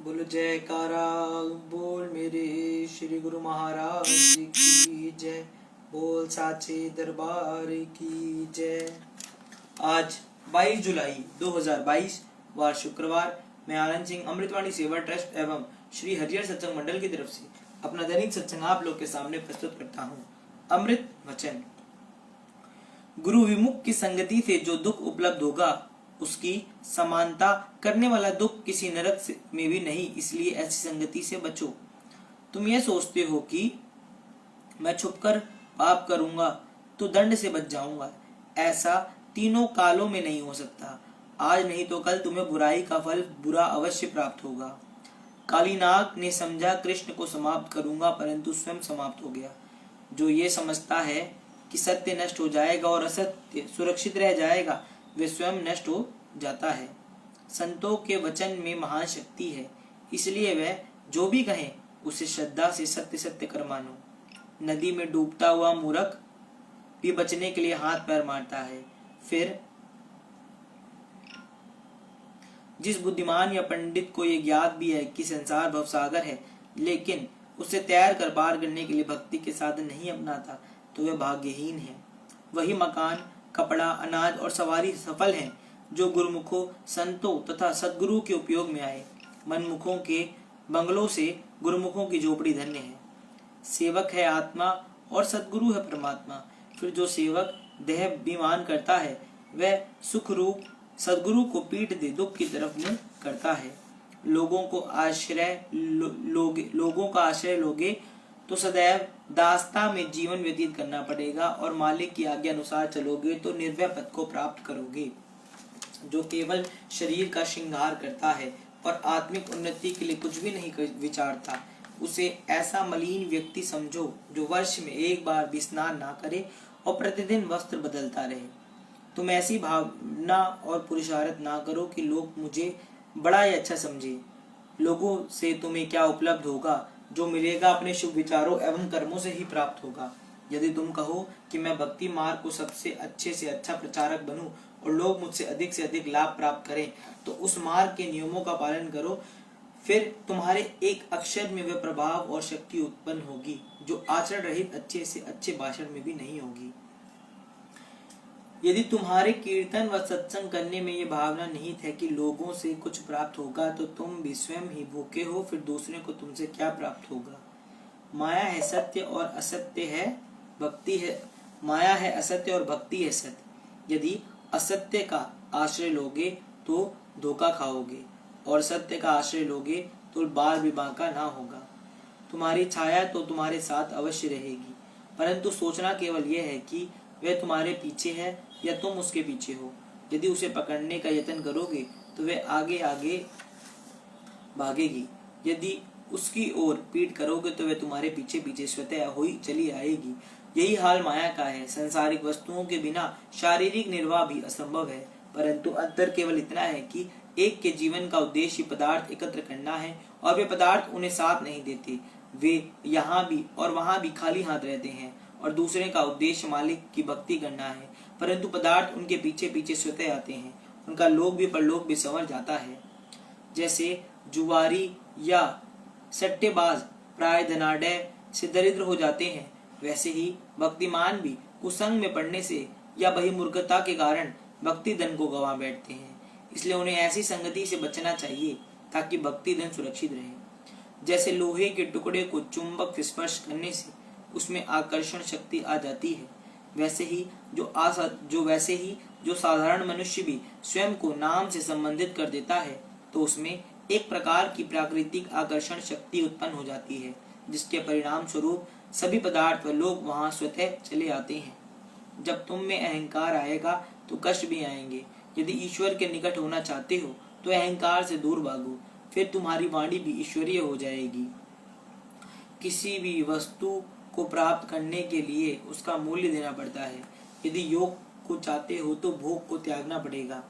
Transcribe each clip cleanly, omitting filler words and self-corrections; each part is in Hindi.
बोलो जयकारा बोल मेरे श्री गुरु महाराज जी की जय। बोल साचे दरबार की जय। आज 22 जुलाई 2022 वार शुक्रवार, मैं आनंद सिंह अमृतवाणी सेवा ट्रस्ट एवं श्री हरिहर सत्संग मंडल की तरफ से अपना दैनिक सत्संग आप लोग के सामने प्रस्तुत करता हूँ। अमृत वचन। गुरु विमुख की संगति से जो दुख उपलब्ध होगा उसकी समानता करने वाला दुख किसी नरक में भी नहीं, इसलिए ऐसी संगति से बचो। तुम यह सोचते हो कि मैं छुपकर पाप करूंगा तो दंड से बच जाऊंगा, ऐसा तीनों कालों में नहीं हो सकता। आज नहीं तो कल तुम्हें बुराई का फल बुरा अवश्य प्राप्त होगा। कालीनाग ने समझा कृष्ण को समाप्त करूंगा, परंतु स्वयं समाप्त हो गया। जो ये समझता है कि सत्य नष्ट हो जाएगा और असत्य सुरक्षित रह जाएगा, वे स्वयं नष्ट हो जाता है। संतों के वचन में महान शक्ति है, इसलिए वह जो भी कहें उसे श्रद्धा से सत्य सत्य कर मानो। नदी में डूबता हुआ मूर्ख भी बचने के लिए हाथ पैर मारता है, फिर जिस बुद्धिमान या पंडित को यह ज्ञात भी है कि संसार भवसागर है, लेकिन उसे तैर कर पार करने के लिए भक्ति के साधन नहीं अपनाता, तो वह भाग्यहीन है। वही मकान, कपड़ा, अनाज और सवारी सफल हैं जो गुरुमुखों, संतों तथा सदगुरु के उपयोग में आए। मनमुखों के बंगलों से गुरुमुखों की झोपड़ी धन्य है। सेवक है आत्मा और सदगुरु है परमात्मा। फिर जो सेवक देह अभिमान करता है, वह सुख रूप सदगुरु को पीठ दे दुख की तरफ मुंह करता है। लोगों का आश्रय लोगे तो सदैव दास्ता में जीवन व्यतीत करना पड़ेगा, और मालिक की आज्ञा अनुसार चलोगे तो निर्भय पद को प्राप्त करोगे। जो केवल शरीर का श्रृंगार करता है और आत्मिक उन्नति के लिए कुछ भी नहीं विचारता, उसे ऐसा मलिन व्यक्ति समझो जो वर्ष में एक बार भी स्नान ना करे और प्रतिदिन वस्त्र बदलता रहे। तुम ऐसी भावना और पुरुषार्थ ना करो कि लोग मुझे बड़ा ही अच्छा समझे। लोगों से तुम्हें क्या उपलब्ध होगा? जो मिलेगा अपने शुभ विचारों एवं कर्मों से ही प्राप्त होगा। यदि तुम कहो कि मैं भक्ति मार्ग को सबसे अच्छे से अच्छा प्रचारक बनूं और लोग मुझसे अधिक से अधिक लाभ प्राप्त करें, तो उस मार्ग के नियमों का पालन करो। फिर तुम्हारे एक अक्षर में वह प्रभाव और शक्ति उत्पन्न होगी जो आचरण रहित अच्छे से अच्छे भाषण में भी नहीं होगी। यदि तुम्हारे कीर्तन व सत्संग करने में ये भावना निहित है कि लोगों से कुछ प्राप्त होगा, तो तुम भी स्वयं ही भूखे हो, फिर दूसरे को तुमसे क्या प्राप्त होगा? माया है सत्य और असत्य है भक्ति है। माया है असत्य और भक्ति है सत्य। यदि असत्य का आश्रय लोगे तो धोखा खाओगे, और सत्य का आश्रय लोगे तो बाल विवाह का ना होगा। तुम्हारी छाया तो तुम्हारे साथ अवश्य रहेगी, परंतु सोचना केवल यह है कि वह तुम्हारे पीछे है या तुम उसके पीछे हो। यदि उसे पकड़ने का यत्न करोगे तो वह आगे आगे भागेगी, यदि उसकी ओर पीठ करोगे तो वह तुम्हारे पीछे पीछे स्वतः हुई चली आएगी। यही हाल माया का है। संसारिक वस्तुओं के बिना शारीरिक निर्वाह भी असंभव है, परंतु अंतर केवल इतना है कि एक के जीवन का उद्देश्य पदार्थ एकत्र करना है, और वे पदार्थ उन्हें साथ नहीं देते। वे यहाँ भी और वहां भी खाली हाथ रहते हैं, और दूसरे का उद्देश्य मालिक की भक्ति करना है, परंतु पदार्थ उनके पीछे पीछे स्वतः आते हैं। उनका लोक भी परलोक भी संवर जाता है। जैसे जुआरी या सट्टेबाज प्राय धनाढ्य से दरिद्र हो जाते हैं, वैसे ही भक्तिमान भी कुसंग में पड़ने से या बहिर्मुखता के कारण भक्ति धन को गंवा बैठते हैं। इसलिए उन्हें ऐसी संगति से बचना चाहिए ताकि भक्ति धन सुरक्षित रहे। जैसे लोहे के टुकड़े को चुंबक स्पर्श करने से उसमें आकर्षण शक्ति आ जाती है, वैसे ही जो साधारण मनुष्य भी स्वयं को नाम से संबंधित कर देता है, तो उसमें एक प्रकार की प्राकृतिक आकर्षण शक्ति उत्पन्न हो जाती है, जिसके परिणाम स्वरूप सभी पदार्थ व लोग वहां स्वतः चले आते हैं। जब तुम में अहंकार आएगा तो कष्ट भी आएंगे। यदि ईश्वर के निकट होना चाहते हो तो अहंकार से दूर भागो, फिर तुम्हारी वाणी भी ईश्वरीय हो जाएगी। किसी भी वस्तु को प्राप्त करने के लिए उसका मूल्य देना पड़ता है। यदि योग को चाहते हो तो भोग को त्यागना पड़ेगा।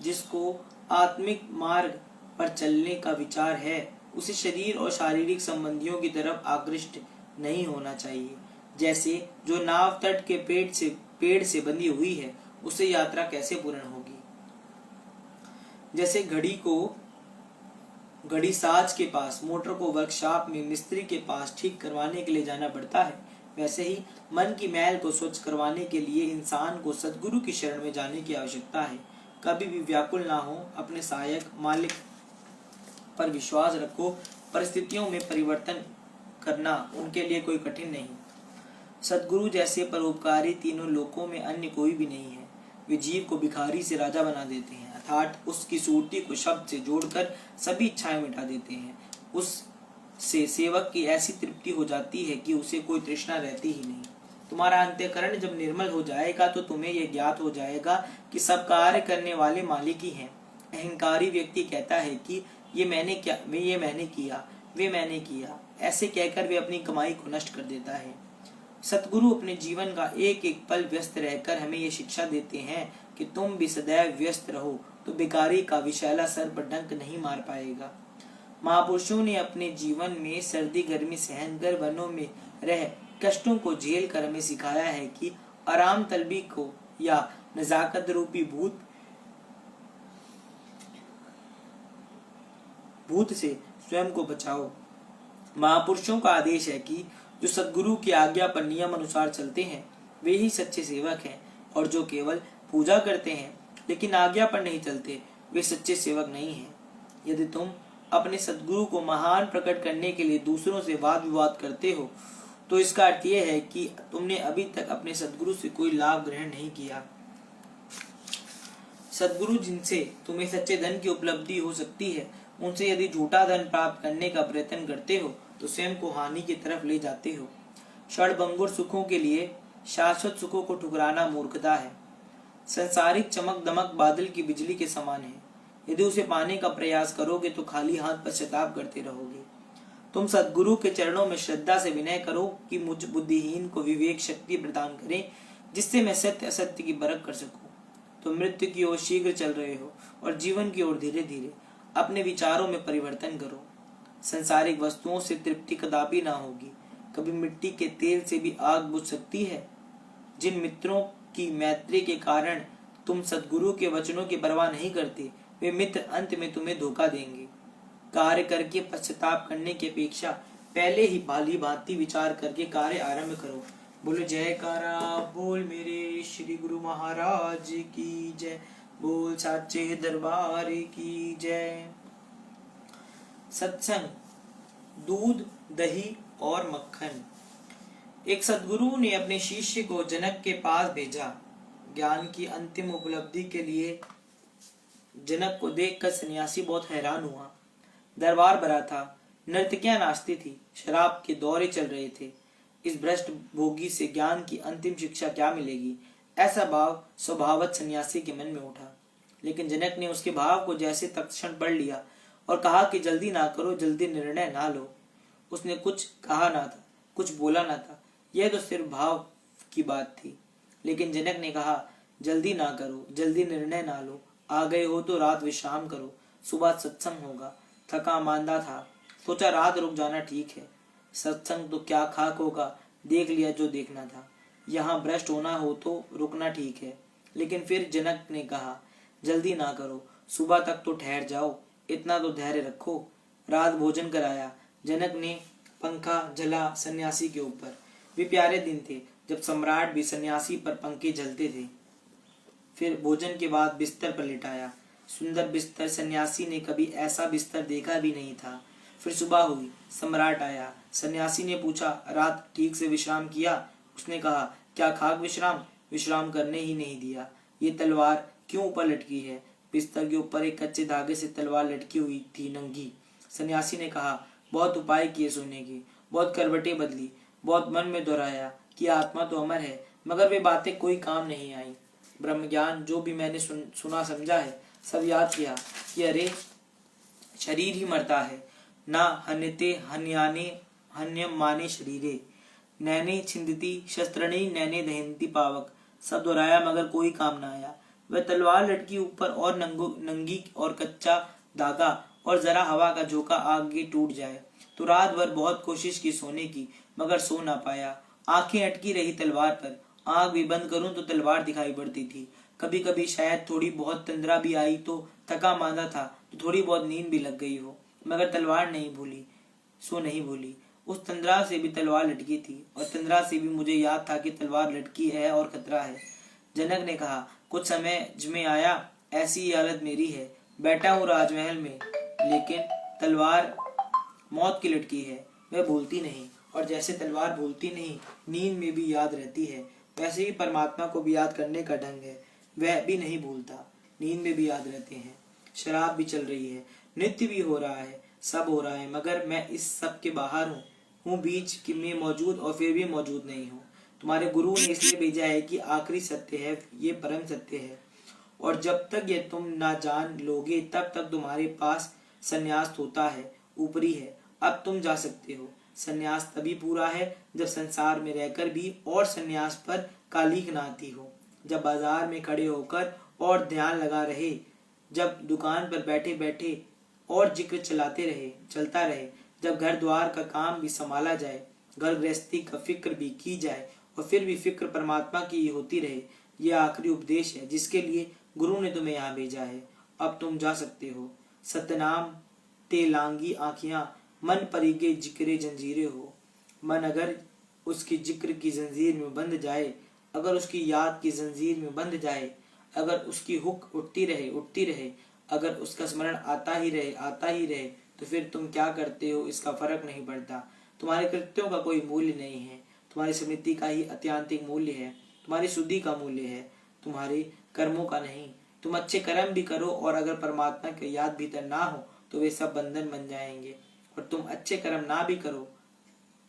जिसको आत्मिक मार्ग पर चलने का विचार है, उसे शरीर और शारीरिक संबंधियों की तरफ आकृष्ट नहीं होना चाहिए। जैसे जो नाव तट के पेड़ से बंधी हुई है, उससे यात्रा कैसे पूर्ण होगी? जैसे घड़ी को घड़ी साज के पास, मोटर को वर्कशॉप में मिस्त्री के पास ठीक करवाने के लिए जाना पड़ता है, वैसे ही मन की मैल को स्वच्छ करवाने के लिए इंसान को सद्गुरु की शरण में जाने की आवश्यकता है। कभी भी व्याकुल ना हो, अपने सहायक मालिक पर विश्वास रखो। परिस्थितियों में परिवर्तन करना उनके लिए कोई कठिन नहीं। सद्गुरु जैसे परोपकारी तीनों लोकों में अन्य कोई भी नहीं है। वे जीव को भिखारी से राजा बना देते हैं, अर्थात उसकी सूरती को शब्द से जोड़कर सभी इच्छाएं मिटा देते हैं। उससे सेवक की ऐसी तृप्ति हो जाती है कि उसे कोई तृष्णा रहती ही नहीं। तुम्हारा अंतःकरण जब निर्मल हो जाएगा तो तुम्हें यह ज्ञात हो जाएगा कि सब कार्य करने वाले मालिक ही हैं। अहंकारी व्यक्ति कहता है कि ये मैंने किया, वे मैंने किया। ऐसे कहकर वे अपनी कमाई को नष्ट कर देता है। सतगुरु अपने जीवन का एक एक पल व्यस्त रहकर हमें ये शिक्षा देते हैं कि तुम भी सदैव व्यस्त रहो तो भिखारी का विशैला सर पर डंक नहीं मार पाएगा। महापुरुषों ने अपने जीवन में सर्दी गर्मी सहन कर वनों में रह कष्टों को झेल कर हमें सिखाया है कि आराम तलबी को या नजाकत रूपी भूत से स्वयं को बचाओ। महापुरुषों का आदेश है कि जो सद्गुरु की आज्ञा पर नियम अनुसार चलते हैं वे ही सच्चे सेवक हैं, और जो केवल पूजा करते हैं लेकिन आज्ञा पर नहीं चलते वे सच्चे सेवक नहीं हैं। यदि तुम अपने सद्गुरु को महान प्रकट करने के लिए दूसरों से वाद विवाद करते हो तो इसका अर्थ यह है कि तुमने अभी तक अपने सद्गुरु से कोई लाभ ग्रहण नहीं किया। सद्गुरु जिनसे तुम्हें सच्चे धन की उपलब्धि हो सकती है, उनसे यदि झूठा धन प्राप्त करने का प्रयत्न करते हो तो स्वयं को हानि की तरफ ले जाते हो। क्षणभंगुर सुखों के लिए शाश्वत सुखों को ठुकराना मूर्खता है। संसारिक चमक दमक बादल की बिजली के समान है, यदि उसे पाने का प्रयास करोगे तो खाली हाथ पश्चाताप करते रहोगे। तुम सद्गुरु के चरणों में श्रद्धा से विनय करो कि मुझ बुद्धिहीन को विवेक शक्ति प्रदान करें, जिससे मैं सत्य असत्य की परख कर सकूं। तुम मृत्यु की ओर शीघ्र चल रहे हो और जीवन की ओर धीरे धीरे। अपने विचारों में परिवर्तन करो। संसारिक वस्तुओं से तृप्ति कदापि ना होगी। कभी मिट्टी के तेल से भी आग बुझ सकती है। जिन मित्रों की मैत्री के कारण तुम सद्गुरु के वचनों की परवाह नहीं करते, वे मित्र अंत में तुम्हें धोखा देंगे। कार्य करके पश्चाताप करने की अपेक्षा पहले ही भाली भांति विचार करके कार्य आरंभ करो। बोलो जयकारा बोल मेरे श्री गुरु महाराज की जय। बोल साचे दरबार की जय। सत्संग, दूध, दही और मक्खन। एक सद्गुरु ने अपने शिष्य को जनक के पास भेजा। ज्ञान की अंतिम उपलब्धि के लिए जनक को देखकर सन्यासी बहुत हैरान हुआ। दरबार भरा था, नर्तकियां नाचती थी, शराब के दौरे चल रहे थे। इस भ्रष्ट भोगी से ज्ञान की अंतिम शिक्षा क्या मिलेगी, ऐसा भाव स्वभावत सन्यासी के मन में उठा। लेकिन जनक ने उसके भाव को जैसे तत्क्षण पढ़ लिया और कहा कि जल्दी ना करो, जल्दी निर्णय ना लो। उसने कुछ कहा ना था, कुछ बोला ना था, यह तो सिर्फ भाव की बात थी। लेकिन जनक ने कहा जल्दी ना करो, जल्दी निर्णय ना लो, आ गए हो तो रात विश्राम करो, सुबह सत्संग होगा। थका मांदा था, सोचा रात रुक जाना ठीक है। सत्संग तो क्या खाक होगा, देख लिया जो देखना था। यहाँ भ्रष्ट होना हो तो रुकना ठीक है। लेकिन फिर जनक ने कहा जल्दी ना करो, सुबह तक तो ठहर जाओ, इतना तो धैर्य रखो। रात भोजन कराया। जनक ने पंखा जला सन्यासी के ऊपर। वे प्यारे दिन थे जब सम्राट भी सन्यासी पर पंखे जलते थे। फिर भोजन के बाद बिस्तर पर लिटाया। सुंदर बिस्तर, सन्यासी ने कभी ऐसा बिस्तर देखा भी नहीं था। फिर सुबह हुई, सम्राट आया। सन्यासी ने पूछा रात ठीक से विश्राम किया? उसने कहा क्या खाक विश्राम, विश्राम करने ही नहीं दिया। ये तलवार क्यों ऊपर लटकी है? बिस्तर के ऊपर एक कच्चे धागे से तलवार लटकी हुई थी, नंगी। सन्यासी ने कहा बहुत उपाय किए सोने के, बहुत करवटें बदली, बहुत मन में दोहराया कि आत्मा तो अमर है, मगर वे बातें कोई काम नहीं आई। ब्रह्म ज्ञान जो भी मैंने सुना समझा है, सब याद किया कि अरे शरीर ही मरता है, ना हन्यते हन्याने हन्यम माने शरीरे, नैने छिंदती शस्त्रणी नैने दहनती पावक। सब दोहराया मगर कोई काम ना आया। वह तलवार लटकी ऊपर और नंगी और कच्चा धागा और जरा हवा का झोंका आगे टूट जाए। तो रात भर बहुत कोशिश की सोने की, मगर सो ना पाया। आंखें अटकी रही तलवार पर। आंख भी बंद करूं तो तलवार दिखाई पड़ती थी। कभी कभी शायद थोड़ी बहुत तंद्रा भी आई तो थका मांदा था तो थोड़ी बहुत नींद भी लग गई हो। मगर तलवार नहीं भूली, सो नहीं भूली। उस तंद्रा से भी तलवार लटकी थी और तंद्रा से भी मुझे याद था कि तलवार लटकी है और खतरा है। जनक ने कहा, कुछ समझ में आया, ऐसी ही हालत मेरी है। बैठा हूँ राजमहल में, लेकिन तलवार मौत की लटकी है, वह भूलती नहीं। और जैसे तलवार भूलती नहीं, नींद में भी याद रहती है, वैसे ही परमात्मा को भी याद करने का ढंग है, वह भी नहीं भूलता, नींद में भी याद रहते हैं। शराब भी चल रही है, नृत्य भी हो रहा है, सब हो रहा है, मगर मैं इस सब के बाहर हूँ बीच में मौजूद और फिर भी मौजूद नहीं हूँ। तुम्हारे गुरु ने इसलिए भेजा है कि आखिरी सत्य है, ये परम सत्य है, और जब तक ये तुम ना जान लोगे तब तक तुम्हारे पास संन्यास होता है, ऊपरी है। अब तुम जा सकते हो। संन्यास तभी पूरा है जब संसार में रहकर भी और संन्यास पर कालिक ना आती हो, जब बाजार में खड़े होकर और ध्यान लगा रहे, जब दुकान पर बैठे बैठे और जिक्र चलता रहे, जब घर द्वार का काम भी संभाला जाए, घर गृहस्थी का फिक्र भी की जाए और फिर भी फिक्र परमात्मा की होती रहे। यह आखिरी उपदेश है जिसके लिए गुरु ने तुम्हें यहाँ भेजा है। अब तुम जा सकते हो। सतनाम ते लांगी आँखियां, मन परिगे जिक्रे जंजीरें हो। मन अगर उसकी जिक्र की जंजीर में बंध जाए, अगर उसकी याद की जंजीर में बंध जाए, अगर उसकी हुक उठती रहे, अगर उसका स्मरण आता ही रहे, तो फिर तुम क्या करते हो इसका फर्क नहीं पड़ता। तुम्हारे कृत्यों का कोई मूल्य नहीं है, तुम्हारी स्मृति का ही अत्यांतिक मूल्य है, तुम्हारी शुद्धि का मूल्य है, तुम्हारे कर्मों का नहीं। तुम अच्छे कर्म भी करो और अगर परमात्मा की याद भीतर ना हो तो वे सब बंधन बन जाएंगे, और तुम अच्छे कर्म ना भी करो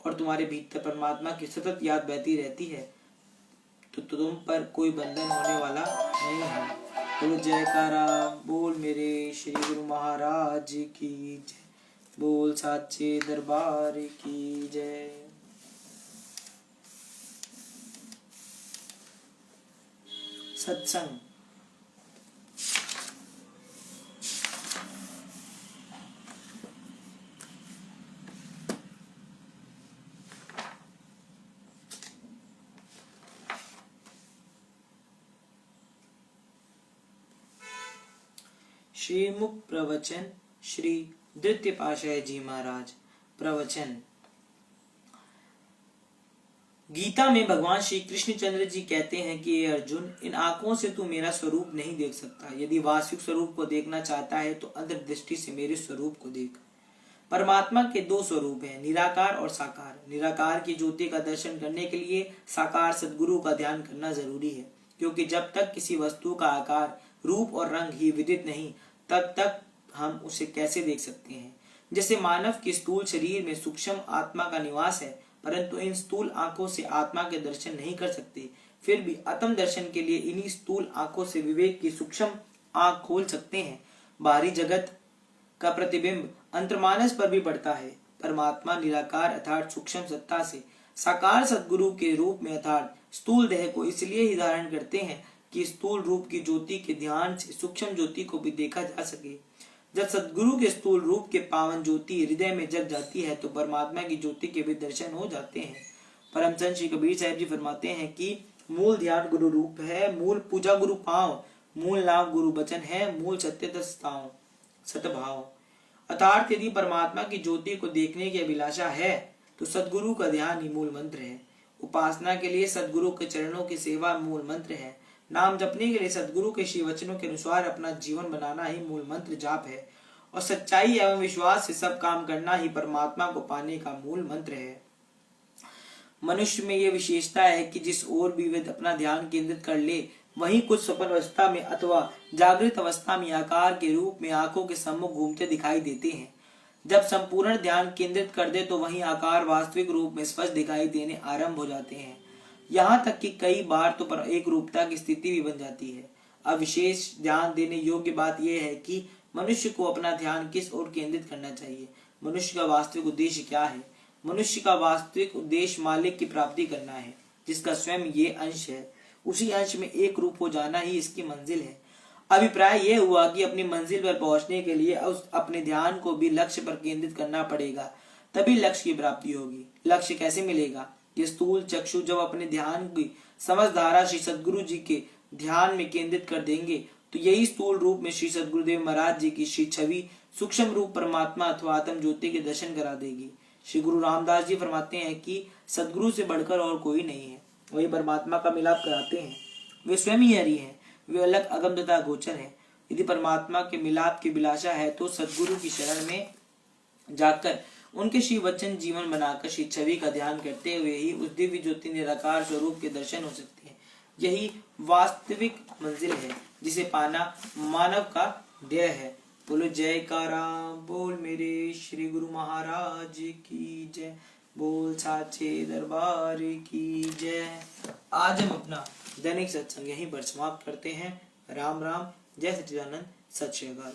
और तुम्हारे भीतर परमात्मा की सतत याद बहती रहती है तो तुम पर कोई बंधन होने वाला नहीं है। बोलो जयकारा, बोल मेरे श्री गुरु महाराज की जय, बोल साचे दरबार की जय। सत्संग। श्रीमुख प्रवचन श्री द्वितीय पातशाही जी महाराज। प्रवचन। गीता में भगवान श्री कृष्ण चंद्र जी कहते हैं कि ये अर्जुन, इन आंखों से तू मेरा स्वरूप नहीं देख सकता। यदि वास्तविक स्वरूप को देखना चाहता है तो अंतर्दृष्टि से मेरे स्वरूप को देख। परमात्मा के दो स्वरूप हैं, निराकार और साकार। निराकार की ज्योति का दर्शन करने के लिए साकार सद्गुरु का ध्यान करना जरूरी है, क्योंकि जब तक किसी वस्तु का आकार, रूप और रंग ही विदित नहीं, तब तक हम उसे कैसे देख सकते हैं। जैसे मानव के स्थूल शरीर में सूक्ष्म आत्मा का निवास है, परंतु इन स्थूल आंखों से आत्मा के दर्शन नहीं कर सकते, फिर भी आत्म दर्शन के लिए इन्हीं स्थूल आंखों से विवेक की सूक्ष्म आंख खोल सकते हैं। बाहरी जगत का प्रतिबिंब अंतर्मानस पर भी पड़ता है। परमात्मा निराकार अर्थात सूक्ष्म सत्ता से साकार सद्गुरु के रूप में अर्थात स्थूल देह को इसलिए ही धारण करते हैं कि स्थूल रूप की ज्योति के ध्यान से सूक्ष्म ज्योति को भी देखा जा सके। जब सद्गुरु के स्थूल रूप के पावन ज्योति हृदय में जग जाती है तो परमात्मा की ज्योति के भी दर्शन हो जाते हैं। परमचंद श्री कबीर साहब जी फरमाते हैं कि मूल ध्यान गुरु रूप है, मूल पूजा गुरु पांव, मूल नाम गुरु बचन है, मूल सत्य सतभाव। अर्थात यदि परमात्मा की ज्योति को देखने की अभिलाषा है तो सद्गुरु का ध्यान ही मूल मंत्र है। उपासना के लिए सद्गुरु के चरणों की सेवा मूल मंत्र है। नाम जपने के लिए सद्गुरु के श्री वचनों के अनुसार अपना जीवन बनाना ही मूल मंत्र जाप है, और सच्चाई एवं विश्वास से सब काम करना ही परमात्मा को पाने का मूल मंत्र है। मनुष्य में यह विशेषता है कि जिस ओर भी वह अपना ध्यान केंद्रित कर ले, वहीं कुछ स्वप्न अवस्था में अथवा जागृत अवस्था में आकार के रूप में आंखों के सम्मुख घूमते दिखाई देते हैं। जब संपूर्ण ध्यान केंद्रित कर दे तो वहीं आकार वास्तविक रूप में स्पष्ट दिखाई देने आरंभ हो जाते हैं। यहाँ तक कि कई बार तो पर एक रूपता की स्थिति भी बन जाती है। अब विशेष ध्यान देने योग्य बात यह है कि मनुष्य को अपना ध्यान किस ओर केंद्रित करना चाहिए। मनुष्य का वास्तविक उद्देश्य क्या है? मनुष्य का वास्तविक उद्देश्य मालिक की प्राप्ति करना है, जिसका स्वयं ये अंश है। उसी अंश में एक रूप हो जाना ही इसकी मंजिल है। अभिप्राय यह हुआ कि अपनी मंजिल पर पहुंचने के लिए उस अपने ध्यान को भी लक्ष्य पर केंद्रित करना पड़ेगा, तभी लक्ष्य की प्राप्ति होगी। लक्ष्य कैसे मिलेगा? ये स्थूल चक्षु जब अपने ध्यान की समझधारा श्री सद्गुरु जी के ध्यान में केंद्रित कर देंगे तो यही स्थूल रूप में श्री सद्गुरुदेव महाराज जी की श्री छवि सूक्ष्म रूप परमात्मा अथवा आत्म ज्योति के दर्शन करा देगी। श्री गुरु रामदास जी फरमाते हैं कि सदगुरु से बढ़कर और कोई नहीं है, वही परमात्मा का मिलाप कराते हैं। वे स्वयं ही हरि हैं, वे अलग अगम तथा गोचर है। यदि परमात्मा के मिलाप की अभिलाषा है तो सदगुरु की शरण में जाकर उनके श्री वचन जीवन बनाकर श्री छवि का ध्यान करते हुए ही उस दिव्य ज्योति निराकार स्वरूप के दर्शन हो सकते हैं। यही वास्तविक मंजिल है जिसे पाना मानव का ध्येय है। बोलो जयकारा बोल मेरे श्री गुरु महाराज की जय, बोल साचे दरबार की जय। आज हम अपना दैनिक सत्संग यहीं पर समाप्त करते हैं। राम राम, जय सच्चिदानंद, सत श्री अकाल।